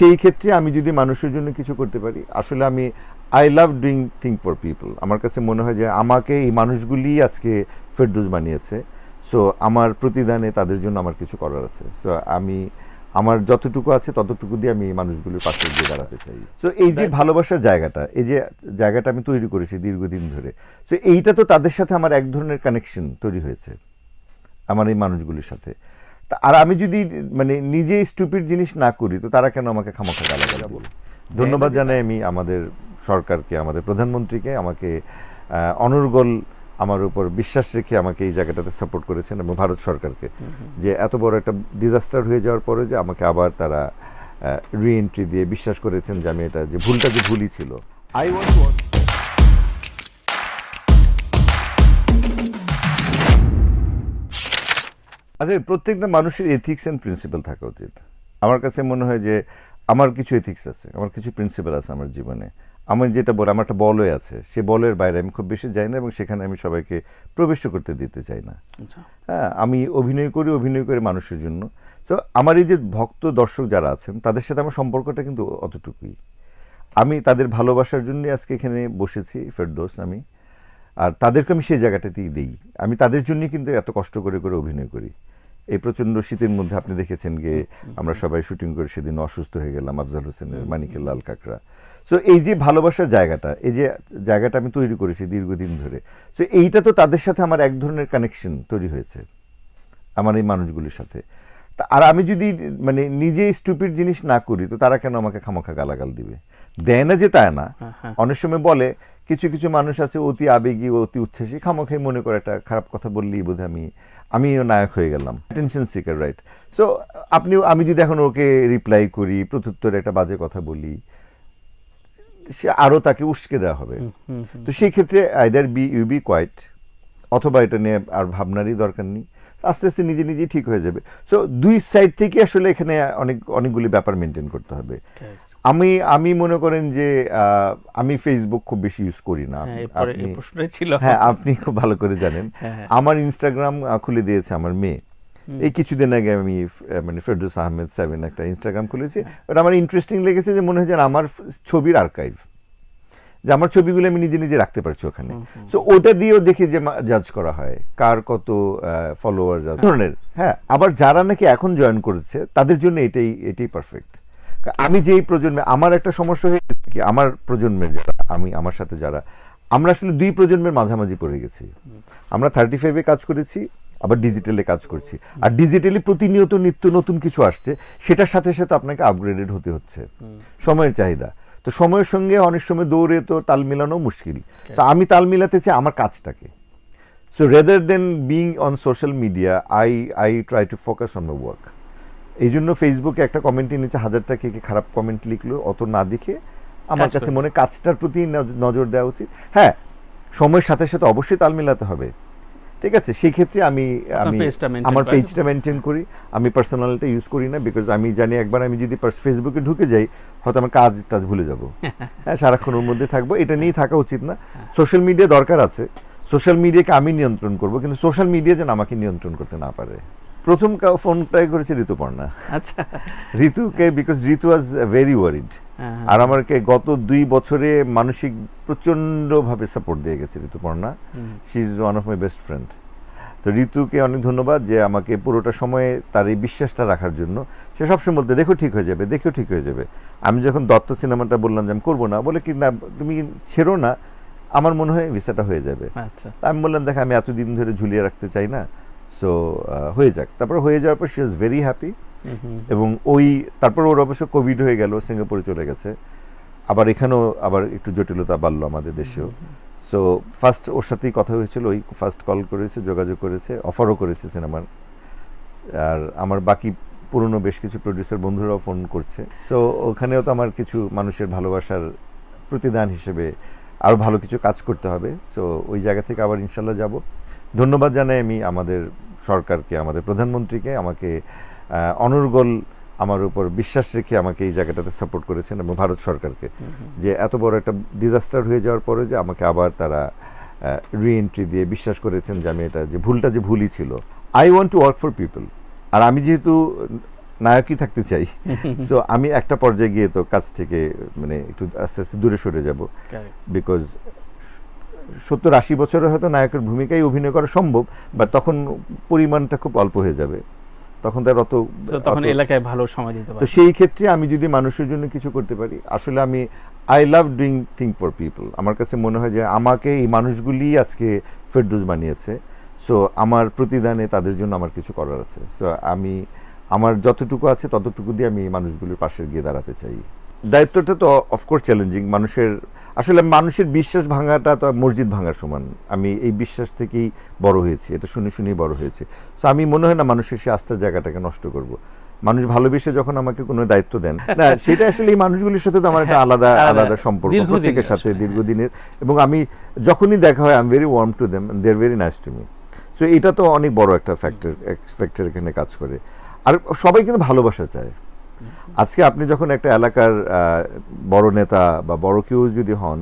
সেই ক্ষেত্রে আমি যদি মানুষের জন্য কিছু করতে পারি, আসলে আমি I love doing thing for people. আমার কাছে মনে হয় যে আমাকে এই মানুষগুলি আজকে ফেরদৌস বানিয়েছে। সো আমার প্রতিদানে তাদের জন্য আমার কিছু করার আছে। সো আমি আমার যতটুকু আছে ততটুকু দিয়ে আমি মানুষগুলির পাশে দিয়ে দাঁড়াতে চাই। সো এই যে ভালোবাসার জায়গাটা, এই যে জায়গাটা আমি তৈরি করেছি দীর্ঘদিন ধরে, সো এইটা তো তাদের সাথে আমার এক ধরনের কানেকশন তৈরি হয়েছে আমার এই মানুষগুলির সাথে। আর আমি যদি মানে নিজে স্টুপিড জিনিস না করি তো তারা কেন আমাকে খামাখা গালাগালি বলে। ধন্যবাদ জানাই আমি আমাদের সরকারকে, আমাদের প্রধানমন্ত্রীকে, আমাকে অনর্গল আমার উপর বিশ্বাস রেখে আমাকে এই জায়গাটাতে সাপোর্ট করেছেন, এবং ভারত সরকারকে যে এত বড় একটা ডিজাস্টার হয়ে যাওয়ার পরে যে আমাকে আবার তারা রিএন্ট্রি দিয়ে বিশ্বাস করেছেন যে আমি এটা যে ভুলটা যে ভুলই ছিল। আই ওয়ান্ট আচ্ছা, প্রত্যেকটা মানুষের এথিক্স অ্যান্ড প্রিন্সিপাল থাকা উচিত। আমার কাছে মনে হয় যে আমার কিছু এথিক্স আছে, আমার কিছু প্রিন্সিপাল আছে আমার জীবনে। আমি যেটা বলি, আমার একটা বলয় আছে, সে বলের বাইরে আমি খুব বেশি যাই না, এবং সেখানে আমি সবাইকে প্রবেশ করতে দিতে চাই না। হ্যাঁ, আমি অভিনয় করি মানুষের জন্য। তো আমার এই যে ভক্ত দর্শক যারা আছেন তাদের সাথে আমার সম্পর্কটা কিন্তু অতটুকুই। আমি তাদের ভালোবাসার জন্যই আজকে এখানে বসেছি, ফেরদৌস আমি, আর তাদেরকে আমি সেই জায়গাটাতেই দিই। আমি তাদের জন্যই কিন্তু এত কষ্ট করে করে অভিনয় করি। এই প্রচণ্ড শীতের মধ্যে আপনি দেখেছেন গিয়ে আমরা সবাই শুটিং করে সেদিন অসুস্থ হয়ে গেলাম, আফজাল হোসেনের মানিকের লাল কাঁকড়া। সো এই যে ভালোবাসার জায়গাটা, এই যে জায়গাটা আমি তৈরি করেছি দীর্ঘদিন ধরে, সো এইটা তো তাদের সাথে আমার এক ধরনের কানেকশন তৈরি হয়েছে আমার এই মানুষগুলির সাথে। আর আমি যদি মানে নিজে স্টুপিড জিনিস না করি তো তারা কেন আমাকে খামাখা গালাগাল দিবে। দেয় না যে তাই না, অনেক সময় বলে কিছু কিছু মানুষ আছে অতি আবেগী, অতি উচ্ছ্বাসী, খামাখাই মনে করে একটা খারাপ কথা বললেই বোধহয় আমিও নায়ক হয়ে গেলাম, অ্যাটেনশন সিকার, রাইট? সো আমি যদি এখন ওকে রিপ্লাই করি, প্রত্যুত্তরে একটা বাজে কথা বলি, সে আরও তাকে উস্কে দেওয়া হবে। তো সেই ক্ষেত্রে আইদার ইউ বি কোয়াইট, অথবা এটা নিয়ে আর ভাবনারই দরকার নেই, আস্তে আস্তে নিজে নিজেই ঠিক হয়ে যাবে। সো দুই সাইড থেকে আসলে এখানে অনেকগুলি ব্যাপার মেনটেন করতে হবে। আমি মনে করেন যে আমি ফেসবুক খুব বেশি ইউজ করি না। হ্যাঁ, আপনি খুব ভালো করে জানেন। আমার ইনস্টাগ্রাম খুলে দিয়েছে আমার মেয়ে। এই কিছুদিন আগে আমি মানে ফেরদৌস আহমেদ 7 একটা ইনস্টাগ্রাম খুলেছি। ওটা আমার ইন্টারেস্টিং লেগেছে যে মনে হয় যেন আমার ছবির আর্কাইভ, যে আমার ছবিগুলো আমি নিজে নিজে রাখতে পারছি ওখানে। সো ওটা দিয়েও দেখি যে জাজ করা হয় কার কত ফলোয়ার্স আছে ধরনের। হ্যাঁ, আবার যারা নাকি এখন জয়েন করেছে তাদের জন্য এটাই পারফেক্ট। আমি যেই প্রজন্মে, আমার একটা সমস্যা হয়ে গেছে কি, আমার প্রজন্মের যারা, আমার সাথে যারা, আমরা আসলে দুই প্রজন্মের মাঝামাঝি পড়ে গেছি। আমরা 35-এ কাজ করেছি, আবার ডিজিটালে কাজ করছি। আর ডিজিটালি প্রতিনিয়ত নিত্য নতুন কিছু আসছে, সেটার সাথে সাথে আপনাকে আপগ্রেডেড হতে হচ্ছে, সময়ের চাহিদা। তো সময়ের সঙ্গে অনেক সময় দৌড়ে তো তাল মিলানো মুশকিল। তো আমি তাল মিলাতে চাই আমার কাজটাকে। So rather than being on social media, I try to focus on my work. এই জন্য ফেসবুকে একটা কমেন্টের নিচে 1000টা কে খারাপ কমেন্ট লিখলো, অত না দেখে আমার কাছে মনে কাজটার প্রতি নজর দেওয়া উচিত। হ্যাঁ, সময়ের সাথে সাথে অবশ্যই তাল মিলাতে হবে, ঠিক আছে? সেই ক্ষেত্রে আমি আমার পেজটা মেনটেন করি। আমি পার্সোনালটা ইউজ করি না, বিকজ আমি জানি একবার আমি যদি ফেসবুকে ঢুকে যাই হয়তো আমার কাজটা ভুলে যাবো। হ্যাঁ, সারাক্ষণের মধ্যে থাকবো, এটা নিয়ে থাকা উচিত না। সোশ্যাল মিডিয়া দরকার আছে, সোশ্যাল মিডিয়াকে আমি নিয়ন্ত্রণ করবো, কিন্তু সোশ্যাল মিডিয়া যেন আমাকে নিয়ন্ত্রণ করতে না পারে। প্রথম ফোন ট্রাই করেছে ঋতুপর্ণা। আচ্ছা, ঋতুকে, because Ritu was very worried. আর আমাকে গত 2 বছরে মানসিক প্রচণ্ডভাবে সাপোর্ট দিয়ে গেছে Rituparna. She is one of my best friend. তো ঋতুকে অনেক ধন্যবাদ যে আমাকে পুরোটা সময়ে তার এই বিশ্বাসটা রাখার জন্য। সে সবসময় বলতে, দেখো ঠিক হয়ে যাবে, দেখো ঠিক হয়ে যাবে। আমি যখন দত্ত সিনেমাটা বললাম যে আমি করবো না, বলে কি না তুমি ছেড়ো না, আমার মনে হয় ভিসাটা হয়ে যাবে। আমি বললাম দেখ, আমি এতদিন ধরে ঝুলিয়ে রাখতে চাই না, সো হয়ে যাক। তারপর হয়ে যাওয়ার পর শি ওয়াজ ভেরি হ্যাপি। এবং তারপর ওর অবশ্য কোভিড হয়ে গেল, সিঙ্গাপুরে চলে গেছে। আবার এখানেও আবার একটু জটিলতা বাড়লো আমাদের দেশেও। সো ফার্স্ট ওর সাথেই কথা হয়েছিল, ওই ফার্স্ট কল করেছে, যোগাযোগ করেছে, অফারও করেছে সিনেমার। আর আমার বাকি পুরনো বেশ কিছু প্রডিউসার বন্ধুরাও ফোন করছে। সো ওখানেও তো আমার কিছু মানুষের ভালোবাসার প্রতিদান হিসেবে আরও ভালো কিছু কাজ করতে হবে। সো ওই জায়গা থেকে আবার ইনশাল্লাহ যাব। ধন্যবাদ জানাই আমি আমাদের সরকারকে, আমাদের প্রধানমন্ত্রীকে, আমাকে অনর্গল আমার উপর বিশ্বাস রেখে আমাকে এই জায়গাটাতে সাপোর্ট করেছেন, এবং ভারত সরকারকে যে এত বড় একটা ডিজাস্টার হয়ে যাওয়ার পরে যে আমাকে আবার তারা রিএন্ট্রি দিয়ে বিশ্বাস করেছেন যে আমি এটা যে ভুলটা যে ভুলই ছিল। I want to work for people. আর আমি যেহেতু নায়কই থাকতে চাই। সো আমি একটা পর্যায়ে গিয়ে তো কাজ থেকে মানে একটু আস্তে আস্তে দূরে সরে যাব, বিকজ 70-80 বছরে হয়তো নায়কের ভূমিকায় অভিনয় করা সম্ভব, বাট তখন পরিমাণটা খুব অল্প হয়ে যাবে, তখন তার তখন এলাকায় ভালো সময় দিতে পারবে। তো সেই ক্ষেত্রে আমি যদি মানুষের জন্য কিছু করতে পারি, আসলে আমি I love doing thing for people. আমার কাছে মনে হয় যে আমাকে এই মানুষগুলি আজকে ফেরদৌস বানিয়েছে, সো আমার প্রতিদানে তাদের জন্য আমার কিছু করার আছে। সো আমি আমার যতটুকু আছে ততটুকু দিয়ে আমি মানুষগুলির পাশে গিয়ে দাঁড়াতে চাই। দায়িত্বটা তো অফকোর্স চ্যালেঞ্জিং। মানুষের বিশ্বাস ভাঙাটা তো মসজিদ ভাঙার সমান। আমি এই বিশ্বাস থেকেই বড় হয়েছি, এটা শুনেই বড় হয়েছে। সো আমি মনে হয় না মানুষের সেই আস্থার জায়গাটাকে নষ্ট করব। মানুষ ভালোবেসে যখন আমাকে কোনো দায়িত্ব দেন না, সেটা আসলে এই মানুষগুলির সাথে তো আমার একটা আলাদা সম্পর্ক, প্রত্যেকের সাথে দীর্ঘদিনের। এবং আমি যখনই দেখা হয় I am very warm to them, they are very nice to me. So এটা তো অনেক বড় একটা ফ্যাক্টর এখানে কাজ করে। আর সবাই কিন্তু ভালোবাসা চায়। আজকে আপনি যখন একটা এলাকার বড় নেতা বা বড় কেউ যদি হন,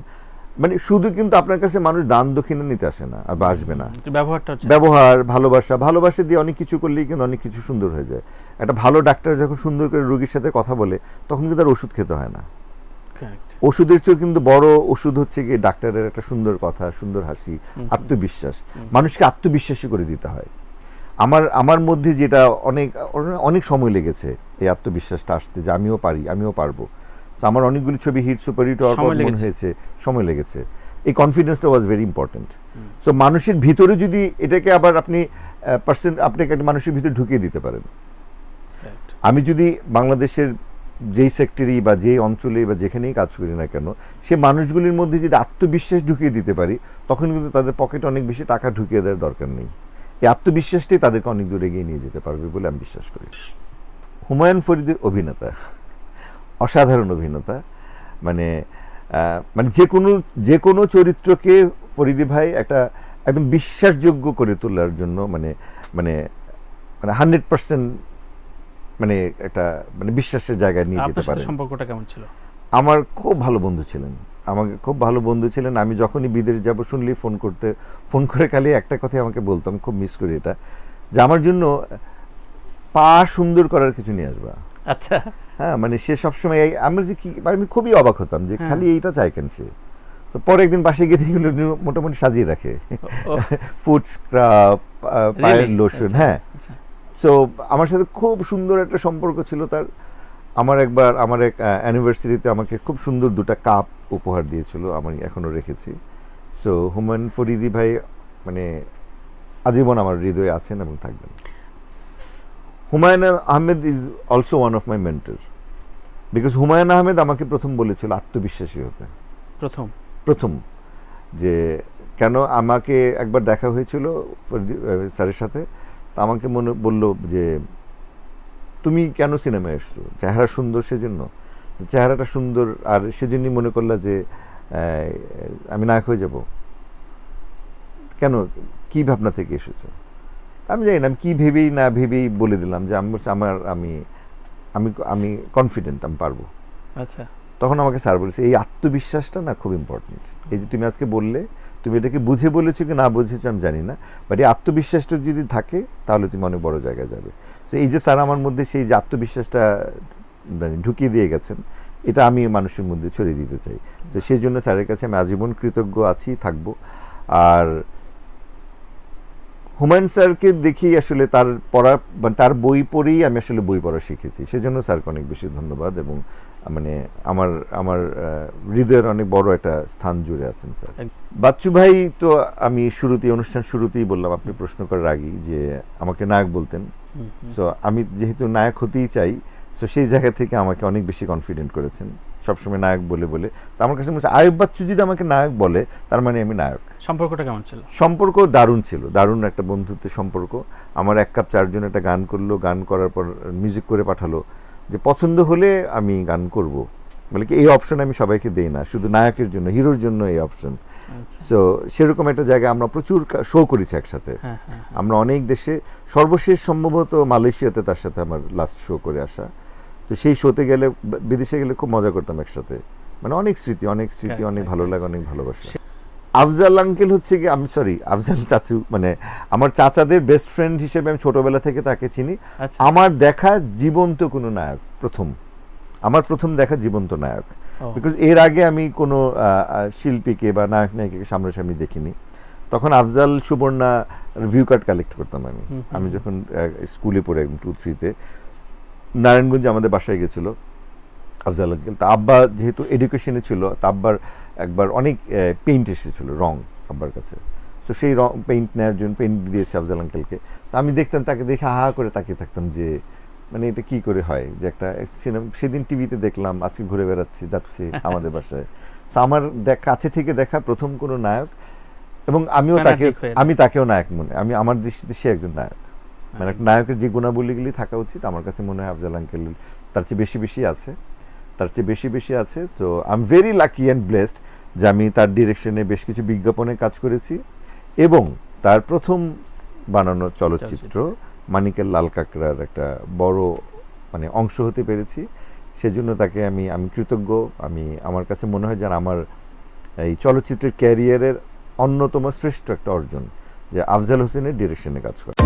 মানে শুধু কিন্তু আপনার কাছে মানুষ দান দক্ষিণা নিতে আসে না, আর আসবে না। ব্যবহার, ভালোবাসা দিয়ে অনেক কিছু করলেই কিন্তু অনেক কিছু সুন্দর হয়ে যায়। একটা ভালো ডাক্তার যখন সুন্দর করে রোগীর সাথে কথা বলে, তখন কিন্তু আর ওষুধ খেতে হয় না। ওষুধের চেয়েও কিন্তু বড় ওষুধ হচ্ছে কি ডাক্তারের একটা সুন্দর কথা, সুন্দর হাসি, আত্মবিশ্বাস। মানুষকে আত্মবিশ্বাসী করে দিতে হয়। আমার মধ্যে যেটা অনেক সময় লেগেছে এই আত্মবিশ্বাসটা আসতে, যে আমিও পারি, আমিও পারবো। আমার অনেকগুলি ছবি হিট সুপারহিট হওয়ার পর মনে হয়েছে সময় লেগেছে। এই কনফিডেন্সটা ওয়াজ ভেরি ইম্পর্টেন্ট। সো মানুষের ভিতরে যদি এটাকে আবার আপনাকে একটা মানুষের ভিতরে ঢুকিয়ে দিতে পারেন। আমি যদি বাংলাদেশের যেই সেক্টরি বা যেই অঞ্চলে বা যেখানেই কাজ করি না কেন, সে মানুষগুলির মধ্যে যদি আত্মবিশ্বাস ঢুকিয়ে দিতে পারি, তখন কিন্তু তাদের পকেটে অনেক বেশি টাকা ঢুকিয়ে দেওয়ার দরকার নেই। এই আত্মবিশ্বাসটাই তাদেরকে অনেক দূর এগিয়ে নিয়ে যেতে পারবে বলে আমি বিশ্বাস করি। হুমায়ুন ফরিদি অভিনেতা, অসাধারণ অভিনেতা। মানে যে কোনো চরিত্রকে ফরিদি ভাই একদম বিশ্বাসযোগ্য করে তোলার জন্য মানে 100% একটা বিশ্বাসের জায়গায় নিয়ে যেতে পারে। সম্পর্কটা কেমন ছিল? আমার খুব ভালো বন্ধু ছিলেন। আমি যখনই বিদেশ যাব শুনলেই ফোন করে খালি একটা কথাই আমাকে বলতাম, খুব মিস করি এটা, যে আমার জন্য পা সুন্দর করার কিছু নিয়ে আসবা। আচ্ছা। হ্যাঁ, সে সবসময় আমি খুবই অবাক হতাম যে খালি এইটা চাই কেন সে। তো পরে একদিন বাসে গিয়ে দেখি মোটামুটি সাজিয়ে রাখে, ফুট স্ক্রাব, পায়ের লোশন। হ্যাঁ, সো আমার সাথে খুব সুন্দর একটা সম্পর্ক ছিল তার। আমার এক অ্যানিভার্সারিতে আমাকে খুব সুন্দর 2টা কাপ উপহার দিয়েছিল, আমি এখনো রেখেছি। সো হুমায়ুন ফরিদি ভাই আজীবন আমার হৃদয়ে আছেন এবং থাকবেন। Humayun Ahmed is also one of my mentor, because Humayun Ahmed আমাকে প্রথম বলেছিল আত্মবিশ্বাসী হতে। প্রথম যে কেন আমাকে একবার দেখা হয়েছিল স্যারের সাথে, তা আমাকে বলল যে তুমি কেন সিনেমায় এসছো? চেহারা সুন্দর সেজন্য? চেহারাটা সুন্দর আর সেজন্যই মনে করলা যে আমি নায়ক হয়ে যাব? কেন, কি ভাবনা থেকে এসেছো? আমি জানি না, আমি কি ভেবেই বলে দিলাম যে আমি কনফিডেন্ট, আমি পারবো। আচ্ছা। তখন আমাকে স্যার বলেছে এই আত্মবিশ্বাসটা না খুব ইম্পর্টেন্ট। এই যে তুমি আজকে বললে, তুমি এটাকে বুঝে বলেছো কি না বুঝেছো আমি জানি না, বাট এই আত্মবিশ্বাসটা যদি থাকে তাহলে তুমি অনেক বড় জায়গায় যাবে। তো এই যে স্যার আমার মধ্যে সেই যে আত্মবিশ্বাসটা ঢুকিয়ে দিয়ে গেছেন, এটা আমি মানুষের মধ্যে ছড়িয়ে দিতে চাই। তো সেই জন্য স্যারের কাছে আমি আজীবন কৃতজ্ঞ আছি, থাকবো। আর হুমায়ুন স্যারকে দেখি আসলে তার বই পড়েই আমি আসলে বই পড়া শিখেছি। সেজন্য স্যারকে অনেক বেশি ধন্যবাদ, এবং আমার হৃদয়ের অনেক বড় একটা স্থান জুড়ে আছেন স্যার। বাচ্চু ভাই তো আমি অনুষ্ঠান শুরুতেই বললাম, আপনি প্রশ্ন করার আগেই, যে আমাকে নায়ক বলতেন। সো আমি যেহেতু নায়ক হতেই চাই, সো সেই জায়গা থেকে আমাকে অনেক বেশি কনফিডেন্ট করেছেন সবসময় নায়ক বলে। তো আমার কাছে মনে হচ্ছে আয়ুব বাচ্চু যদি আমাকে নায়ক বলে, তার মানে আমি নায়ক। সম্পর্কটা কেমন ছিল? সম্পর্ক দারুণ ছিল, দারুণ একটা বন্ধুত্বের সম্পর্ক। আমার 1 কাপ চার জন্য একটা গান করলো, গান করার পর মিউজিক করে পাঠালো, যে পছন্দ হলে আমি গান করব। কি এই অপশন আমি সবাইকে দেই না, শুধু নায়কের জন্য, হিরোর জন্য এই অপশন। সো সেরকম একটা জায়গায় আমরা প্রচুর শো করেছি একসাথে। আমরা অনেক দেশে, সর্বশেষ সম্ভবত মালয়েশিয়াতে তার সাথে আমার লাস্ট শো করে আসা। তো সেই শোতে গেলে, বিদেশে গেলে খুব মজা করতাম একসাথে। অনেক স্মৃতি, অনেক ভালো লাগে, অনেক ভালোবাসা। আফজাল আঙ্কেল হচ্ছে কি, আমি সরি আফজাল চাচু, মানে আমার চাচাদের বেস্ট ফ্রেন্ড হিসেবে আমি ছোটবেলা থেকে তাকে চিনি। আচ্ছা। আমার দেখা জীবন্ত কোনো নায়ক আমার প্রথম দেখা জীবন্ত নায়ক, ও, বিকজ এর আগে আমি কোনো শিল্পীকে বা নায়ক নায়িকাকে সামনাসামনি দেখিনি। তখন Afzal Suborna view card collect করতাম আমি যখন স্কুলে পড়ে 2-3-তে নারায়ণগঞ্জে আমাদের বাসায় গেছিল আফজাল আঙ্কেল। তা আব্বা যেহেতু এডুকেশনে ছিল, তা আব্বার একবার অনেক পেইন্ট এসেছিল, রং আব্বার কাছে। তো সেই রং পেইন্ট নেওয়ার জন্য পেইন্ট দিয়েছে আফজাল আঙ্কেলকে। তো আমি দেখতাম, তাকে দেখে হা হা করে তাকিয়ে থাকতাম যে মানে এটা কি করে হয় যে একটা সিনেমা। সেদিন টিভিতে দেখলাম, আজকে ঘুরে বেড়াচ্ছে যাচ্ছে আমাদের বাসায়। তো আমার কাছে থেকে দেখা প্রথম কোনো নায়ক, এবং Fanatic হয়ে আমি তাকেও নায়ক মনে, আমার দৃষ্টিতে সে একজন নায়ক। মানে একটা নায়কের যে গুণাবলীগুলি থাকা উচিত আমার কাছে মনে হয় আফজাল আঙ্কেল তার চেয়ে বেশি বেশি আছে। তো I am very lucky and blessed যে আমি তার ডিরেকশনে বেশ কিছু বিজ্ঞাপনে কাজ করেছি, এবং তার প্রথম বানানো চলচ্চিত্র মানিকের লাল কাঁকড়ার একটা বড় মানে অংশ হতে পেরেছি। সেজন্য তাকে আমি কৃতজ্ঞ। আমার কাছে মনে হয় যেন আমার এই চলচ্চিত্রের ক্যারিয়ারের অন্যতম শ্রেষ্ঠ একটা অর্জন যে আফজাল হোসেনের ডিরেকশনে কাজ করা।